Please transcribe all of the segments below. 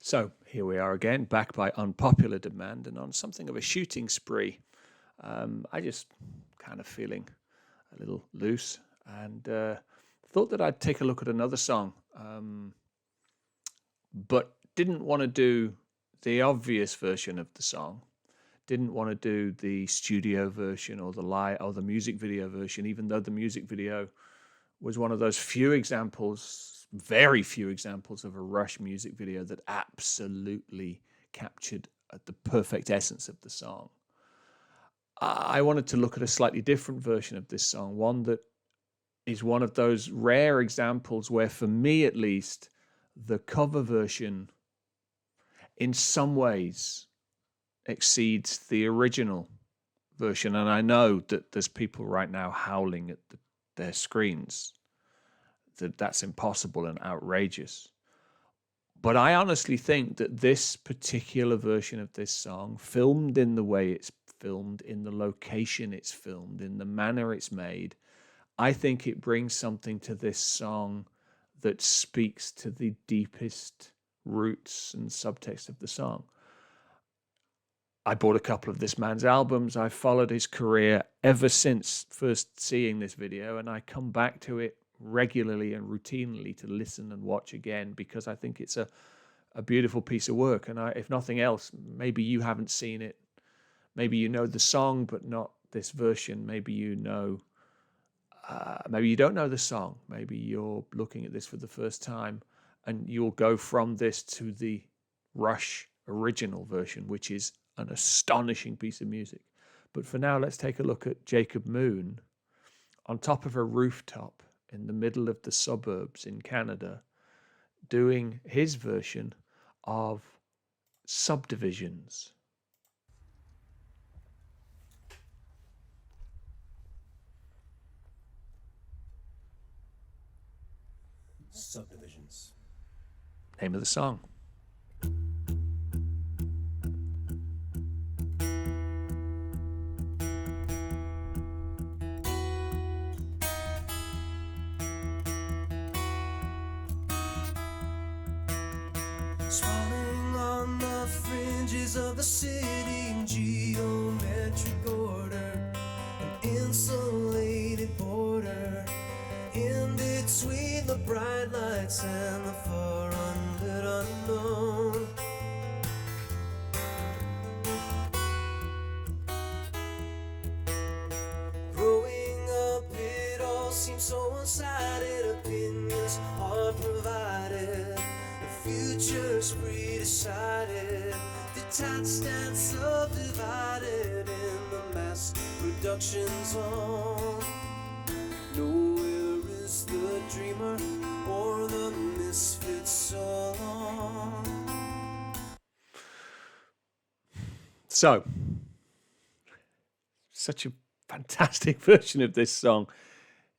So here we are again, back by unpopular demand and on something of a shooting spree. I just kind of feeling a little loose and thought that I'd take a look at another song, but didn't want to do the obvious version of the song. Didn't want to do the studio version or the live or the music video version, even though the music video was one of those few examples, very few examples of a Rush music video that absolutely captured the perfect essence of the song. I wanted to look at a slightly different version of this song, one that is one of those rare examples where, for me at least, the cover version in some ways exceeds the original version. And I know that there's people right now howling at their screens that that's impossible and outrageous. But I honestly think that this particular version of this song, filmed in the way it's filmed, in the location it's filmed, in the manner it's made, I think it brings something to this song that speaks to the deepest roots and subtext of the song. I bought a couple of this man's albums. I've followed his career ever since first seeing this video, and I come back to it regularly and routinely to listen and watch again because I think it's a beautiful piece of work. And if nothing else, maybe you haven't seen it. Maybe you know the song, but not this version. Maybe you know, maybe you don't know the song. Maybe you're looking at this for the first time and you'll go from this to the Rush original version, which is an astonishing piece of music. But for now, let's take a look at Jacob Moon on top of a rooftop in the middle of the suburbs in Canada, doing his version of Subdivisions. Subdivisions. Name of the song. Sprawling on the fringes of the city in geometric order, an insulated border in between the bright lights and the far unlit unknown. Growing up, it all seems so one-sided. Opinions are provided, future's pre-decided, detached and subdivided in the mass production zone. Nowhere is the dreamer or the misfit song. So, such a fantastic version of this song.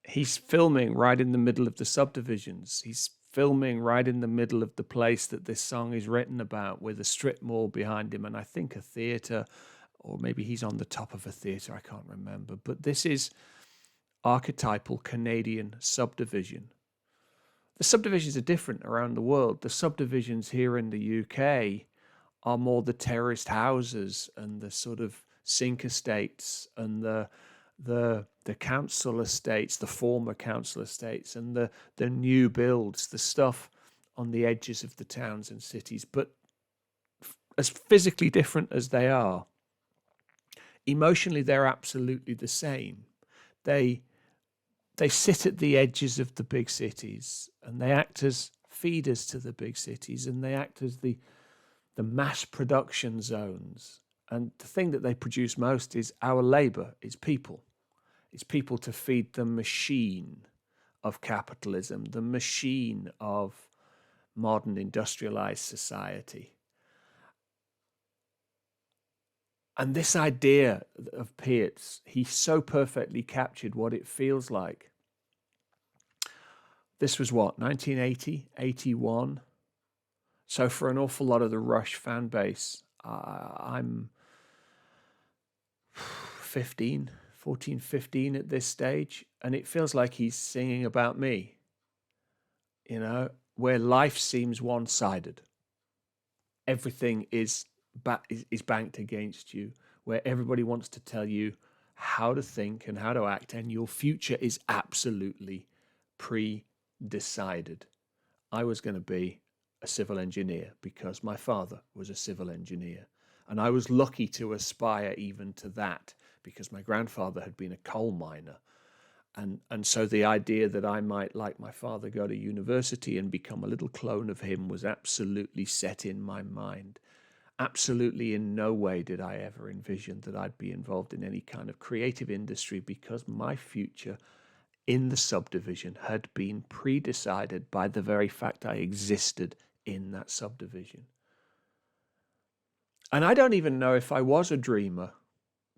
He's filming right in the middle of the subdivisions. He's filming right in the middle of the place that this song is written about, with a strip mall behind him and I think a theatre, or maybe he's on the top of a theatre, I can't remember. But this is archetypal Canadian subdivision. The subdivisions are different around the world. The subdivisions here in the UK are more the terraced houses and the sort of sink estates and the council estates, the former council estates, and the new builds, the stuff on the edges of the towns and cities. But as physically different as they are, emotionally they're absolutely the same. They sit at the edges of the big cities and they act as feeders to the big cities, and they act as the mass production zones. And the thing that they produce most is our labor, is people. It's people to feed the machine of capitalism, the machine of modern industrialized society. And this idea of Peart's, he so perfectly captured what it feels like. This was what, 1980, 81? So for an awful lot of the Rush fan base, I'm 14, 15 at this stage, and it feels like he's singing about me, where life seems one-sided. everything is banked against you, where everybody wants to tell you how to think and how to act, and your future is absolutely pre-decided. I was going to be a civil engineer because my father was a civil engineer, and I was lucky to aspire even to that because my grandfather had been a coal miner. And so the idea that I might, like my father, go to university and become a little clone of him was absolutely set in my mind. Absolutely in no way did I ever envision that I'd be involved in any kind of creative industry, because my future in the subdivision had been pre-decided by the very fact I existed in that subdivision. And I don't even know if I was a dreamer,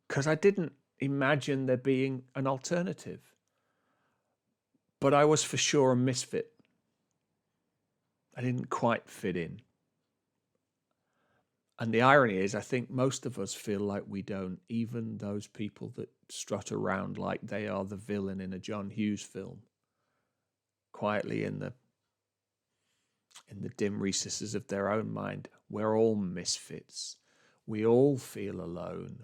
because I didn't imagine there being an alternative. But I was for sure a misfit. I didn't quite fit in. And the irony is, I think most of us feel like we don't, even those people that strut around like they are the villain in a John Hughes film, quietly in the dim recesses of their own mind. We're all misfits. We all feel alone.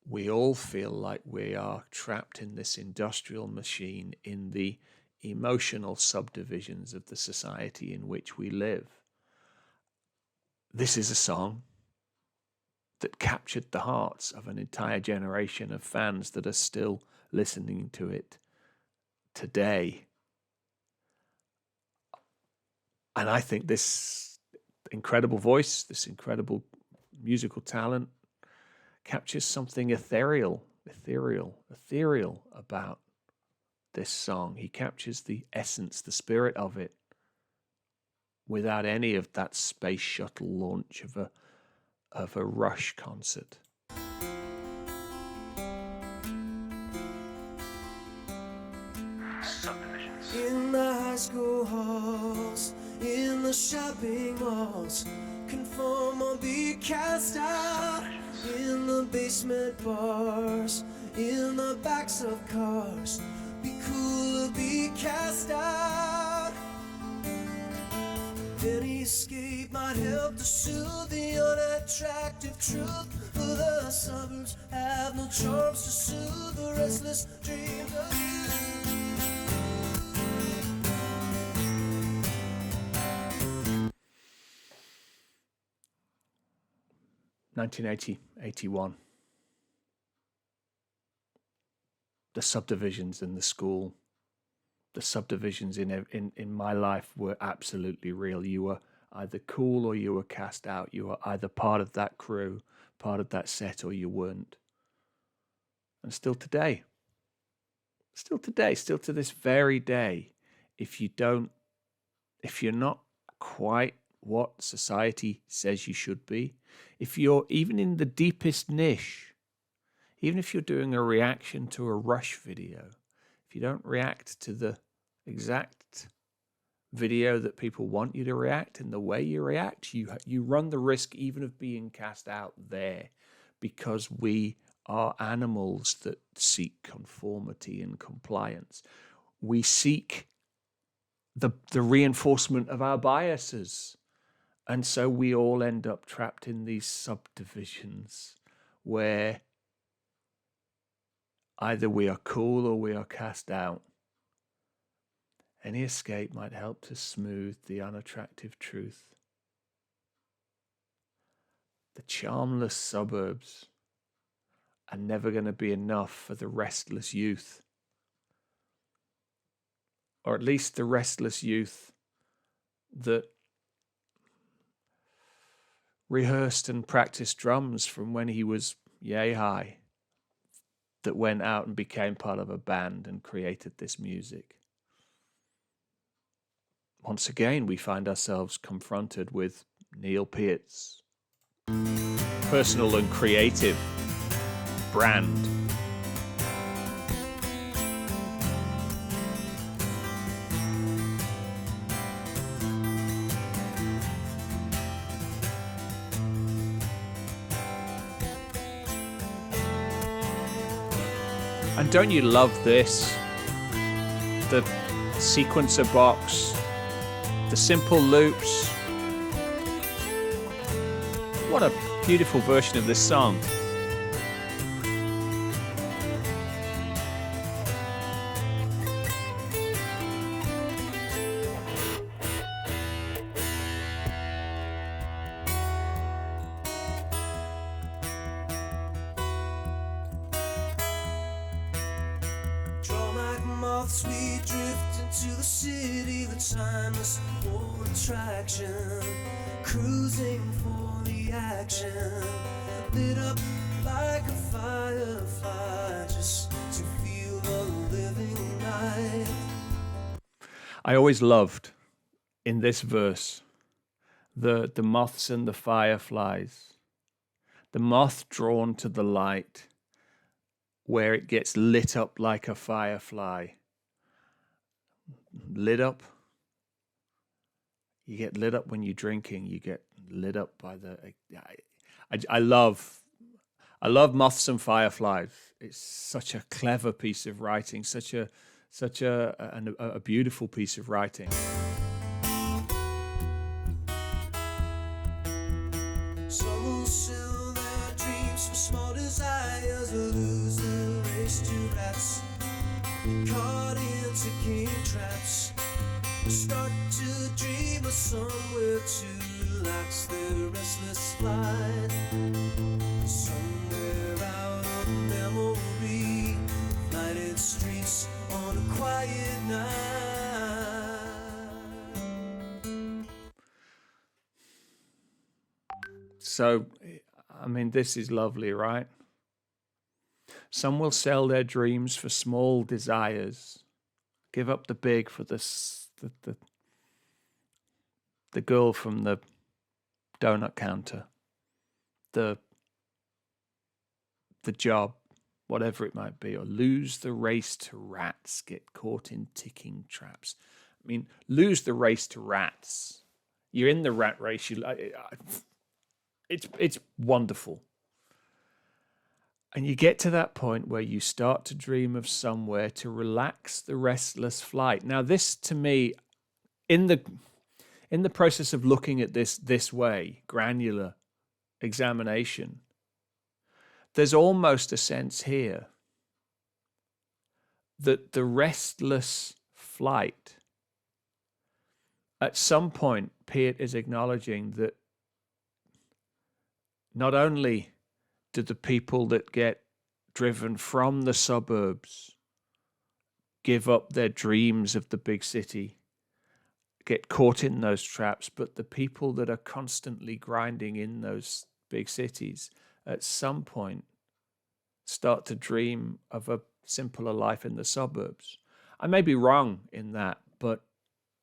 We all feel like we are trapped in this industrial machine in the emotional subdivisions of the society in which we live. This is a song that captured the hearts of an entire generation of fans that are still listening to it today. And I think this incredible voice, this incredible musical talent captures something ethereal about this song. He captures the essence, the spirit of it, without any of that space shuttle launch of a Rush concert. Subdivisions. In the high school halls, in the shopping malls, conform or be cast out. In the basement bars, in the backs of cars, be cool or be cast out. Any escape might help to soothe the unattractive truth, for the suburbs have no charms to soothe the restless dreams of you. 1981. The subdivisions in the school, the subdivisions in my life were absolutely real. You were either cool or you were cast out. You were either part of that crew, part of that set, or you weren't. And still today, still to this very day, if you're not quite what society says you should be, if you're even in the deepest niche, even if you're doing a reaction to a Rush video, if you don't react to the exact video that people want you to react in the way you react, you run the risk even of being cast out there, because we are animals that seek conformity and compliance. We seek the reinforcement of our biases. And so we all end up trapped in these subdivisions where either we are cool or we are cast out. Any escape might help to smooth the unattractive truth. The charmless suburbs are never going to be enough for the restless youth. Or at least the restless youth that rehearsed and practiced drums from when he was yay high, that went out and became part of a band and created this music. Once again, we find ourselves confronted with Neil Peart's personal and creative brand. And don't you love this? The sequencer box, the simple loops, What a beautiful version of this song. Drawn like moths, we drift into the city, the timeless world attraction, cruising for the action, lit up like a firefly, just to feel the living night. I always loved in this verse the moths and the fireflies. The moth drawn to the light, where it gets lit up like a firefly. Lit up. You get lit up when you're drinking. You get lit up by the. I love moths and fireflies. It's such a clever piece of writing. Such a beautiful piece of writing. Some will sell their dreams for small desires, lose the race to rats, caught into king traps, start to dream of somewhere to relax their restless flight, somewhere out of memory, lighted streets on a quiet night. So, I mean, this is lovely, right? Some will sell their dreams for small desires, give up the big for the girl from the donut counter, the job, whatever it might be, or lose the race to rats, get caught in ticking traps. I mean, lose the race to rats. You're in the rat race. It's wonderful. And you get to that point where you start to dream of somewhere to relax the restless flight. Now, this to me, in the process of looking at this way, granular examination, there's almost a sense here that the restless flight, at some point, Piet is acknowledging that not only do the people that get driven from the suburbs give up their dreams of the big city, get caught in those traps, but the people that are constantly grinding in those big cities at some point start to dream of a simpler life in the suburbs. I may be wrong in that, but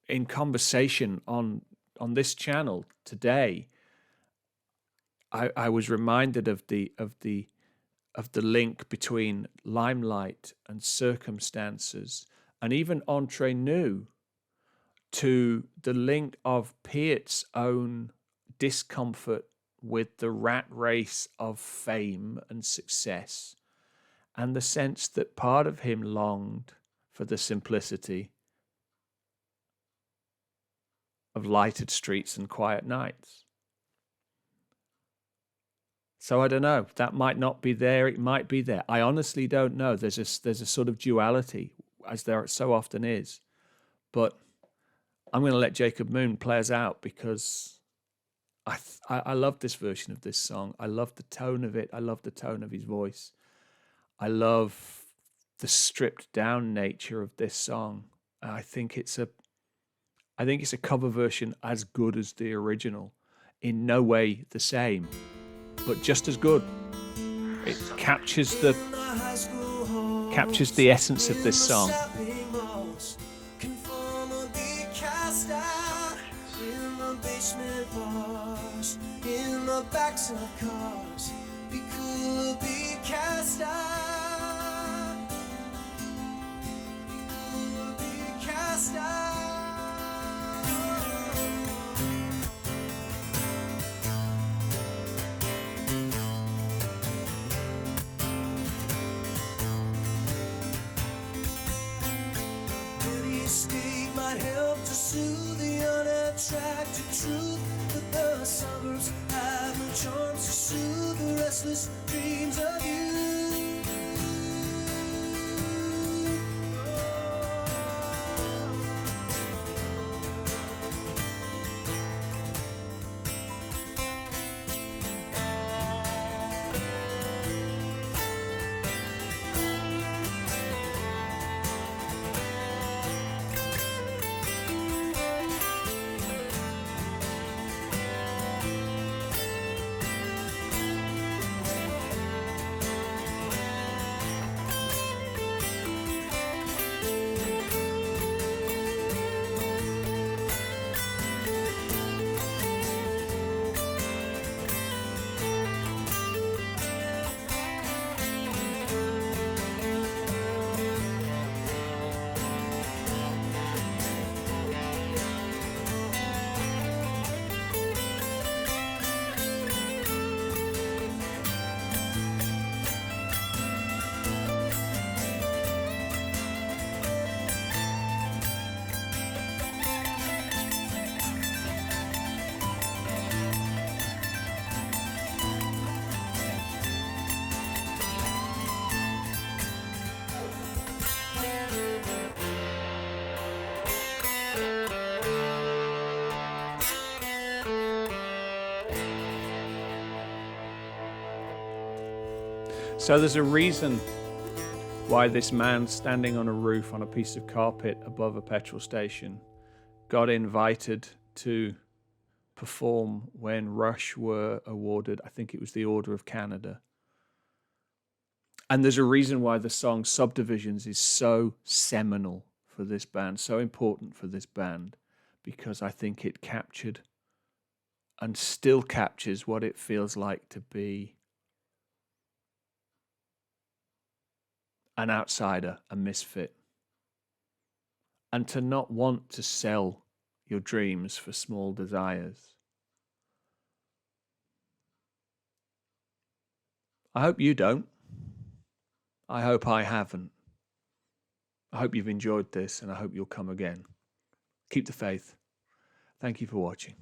in conversation on this channel today, I was reminded of the link between limelight and circumstances, and even entre nous, to the link of Piet's own discomfort with the rat race of fame and success, and the sense that part of him longed for the simplicity of lighted streets and quiet nights. So I don't know. That might not be there. It might be there. I honestly don't know. There's a sort of duality, as there so often is. But I'm going to let Jacob Moon play us out, because I love this version of this song. I love the tone of it. I love the tone of his voice. I love the stripped down nature of this song. I think it's a cover version as good as the original. In no way the same, but just as good. It captures the essence of this song. In the backs of cars, be cool, be cast out. Be cool, be cast out. Any escape might help to soothe the unattractive truth that the suburbs have have no charms to soothe the restless dreams of you. So there's a reason why this man standing on a roof on a piece of carpet above a petrol station got invited to perform when Rush were awarded, I think it was the Order of Canada. And there's a reason why the song Subdivisions is so seminal for this band, so important for this band, because I think it captured and still captures what it feels like to be an outsider, a misfit, and to not want to sell your dreams for small desires. I hope you don't. I hope I haven't. I hope you've enjoyed this, and I hope you'll come again. Keep the faith. Thank you for watching.